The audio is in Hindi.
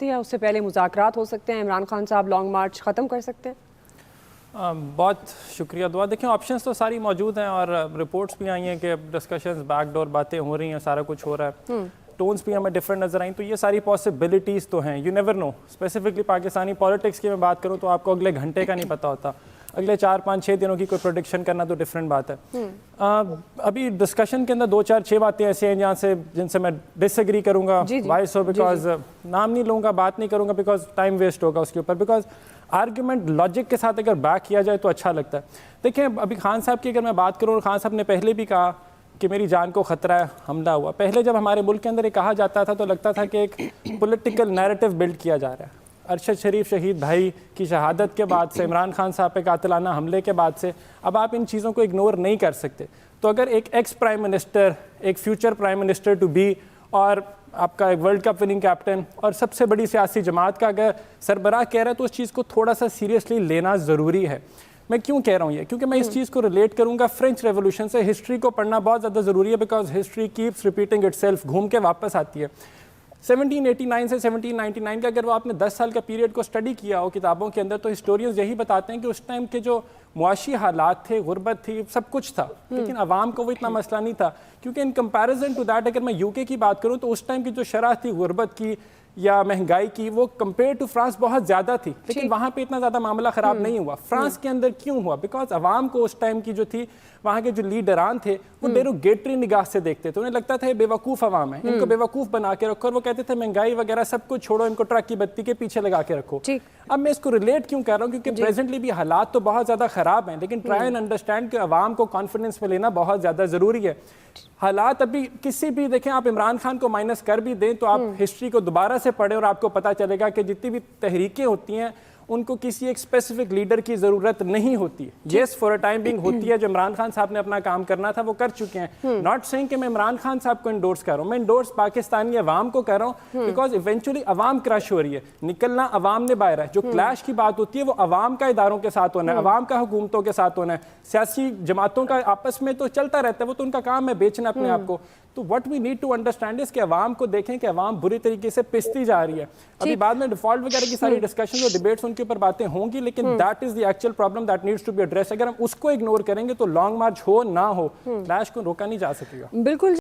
या उससे पहले मुज़ाकरात हो सकते हैं? इमरान खान साहब लॉन्ग मार्च ख़त्म कर सकते हैं? बहुत शुक्रिया दुआ। देखिए ऑप्शंस तो सारी मौजूद हैं और रिपोर्ट्स भी आई हैं कि डिस्कशंस बैकडोर बातें हो रही हैं, सारा कुछ हो रहा है, टोन्स भी हमें डिफरेंट नजर आई, तो ये सारी पॉसिबिलिटीज़ तो हैं। You never know. Specifically Pakistani politics की मैं बात करूँ तो आपको अगले घंटे का नहीं पता होता, अगले 4, 5, 6 दिनों की कोई प्रोडिक्शन करना तो डिफरेंट बात है। अभी डिस्कशन के अंदर 2, 4, 6 बातें ऐसी हैं जिनसे मैं डिसएग्री करूंगा। Y so? बिकॉज नाम नहीं लूँगा, बात नहीं करूँगा, बिकॉज टाइम वेस्ट होगा उसके ऊपर। बिकॉज आर्ग्यूमेंट लॉजिक के साथ अगर बैक किया जाए तो अच्छा लगता है। देखिए अभी खान साहब की अगर मैं बात करूँ, खान साहब ने पहले भी कहा कि मेरी जान को ख़तरा है, हमला हुआ। पहले जब हमारे मुल्क के अंदर ये कहा जाता था तो लगता था कि एक पॉलिटिकल नैरेटिव बिल्ड किया जा रहा है। अरशद शरीफ शहीद भाई की शहादत के बाद से, इमरान खान साहब पे कातिलाना हमले के बाद से अब आप इन चीज़ों को इग्नोर नहीं कर सकते। तो अगर एक एक्स प्राइम मिनिस्टर, एक future prime minister to be और आपका एक वर्ल्ड कप विनिंग कैप्टन और सबसे बड़ी सियासी जमात का अगर सरबराह कह रहा है तो उस चीज़ को थोड़ा सा सीरियसली लेना ज़रूरी है। मैं क्यों कह रहा हूँ ये? क्योंकि मैं इस चीज़ को रिलेट करूँगा फ्रेंच रेवोल्यूशन से। हिस्ट्री को पढ़ना बहुत ज़्यादा ज़रूरी है, because history keeps repeating itself, घूम के वापस आती है। 1789 से 1799 का अगर वो आपने 10 साल का पीरियड को स्टडी किया हो किताबों के अंदर, तो हिस्टोरियंस यही बताते हैं कि उस टाइम के जो मुआशी हालात थे, गुर्बत थी, सब कुछ था, लेकिन आवाम को वो इतना मसला नहीं था। क्योंकि इन कंपैरिजन टू दैट अगर मैं यूके की बात करूं तो उस टाइम की जो शरह थी गुर्बत की या महंगाई की, वो कंपेयर टू फ्रांस बहुत ज़्यादा थी, लेकिन वहाँ पे इतना ज़्यादा मामला ख़राब नहीं हुआ। फ्रांस के अंदर क्यों हुआ? बिकॉज आवाम को उस टाइम की जो थी, वहाँ के जो लीडरान थे वो डेरोगेटरी निगाह से देखते थे। उन्हें लगता था ये बेवकूफ़ आवाम है, इनको बेवकूफ़ बना के रखो, और वो कहते थे महंगाई वगैरह सब कुछ छोड़ो, इनको ट्रक की बत्ती के पीछे लगा के रखो। अब मैं इसको रिलेट क्यों कर रहा हूँ? क्योंकि प्रेजेंटली भी हालात तो बहुत ज़्यादा ख़राब हैं, लेकिन ट्राई एंड अंडरस्टैंड कि आवाम को कॉन्फिडेंस में लेना बहुत ज़्यादा ज़रूरी है। हालात अभी किसी भी, देखें आप इमरान खान को माइनस कर भी दें तो आप हिस्ट्री को दोबारा से पढ़ें और आपको पता चलेगा कि जितनी भी तहरीकें होती हैं उनको किसी एक स्पेसिफिक लीडर की ज़रूरत नहीं होती। Yes, for a time being होती है। जो इमरान खान साहब ने अपना काम करना था वो कर चुके हैं। नॉट सेइंग कि मैं इमरान खान साहब को इंडोर्स कर रहा हूँ, मैं इंडोर्स पाकिस्तानी अवाम को कर रहा हूँ, बिकॉज इवेंचुअली अवाम क्रश हो रही है, निकलना अवाम ने बाहर है। जो क्लैश की बात होती है वो अवाम का इदारों के साथ होना है, अवाम का हुकूमतों के साथ होना है। सियासी जमातों का आपस में तो चलता रहता है, वो तो उनका काम है बेचना अपने आप को। तो what we need to understand is कि अवाम को देखें कि अवाम बुरी तरीके से पिसती जा रही है। अभी बाद में डिफॉल्ट वगैरह की सारी डिस्कशन और डिबेट्स उनके ऊपर बातें होंगी, लेकिन that is the actual problem that needs to be addressed. अगर हम उसको इग्नोर करेंगे तो लॉन्ग मार्च हो ना हो, क्लैश को रोका नहीं जा सकेगा। बिल्कुल।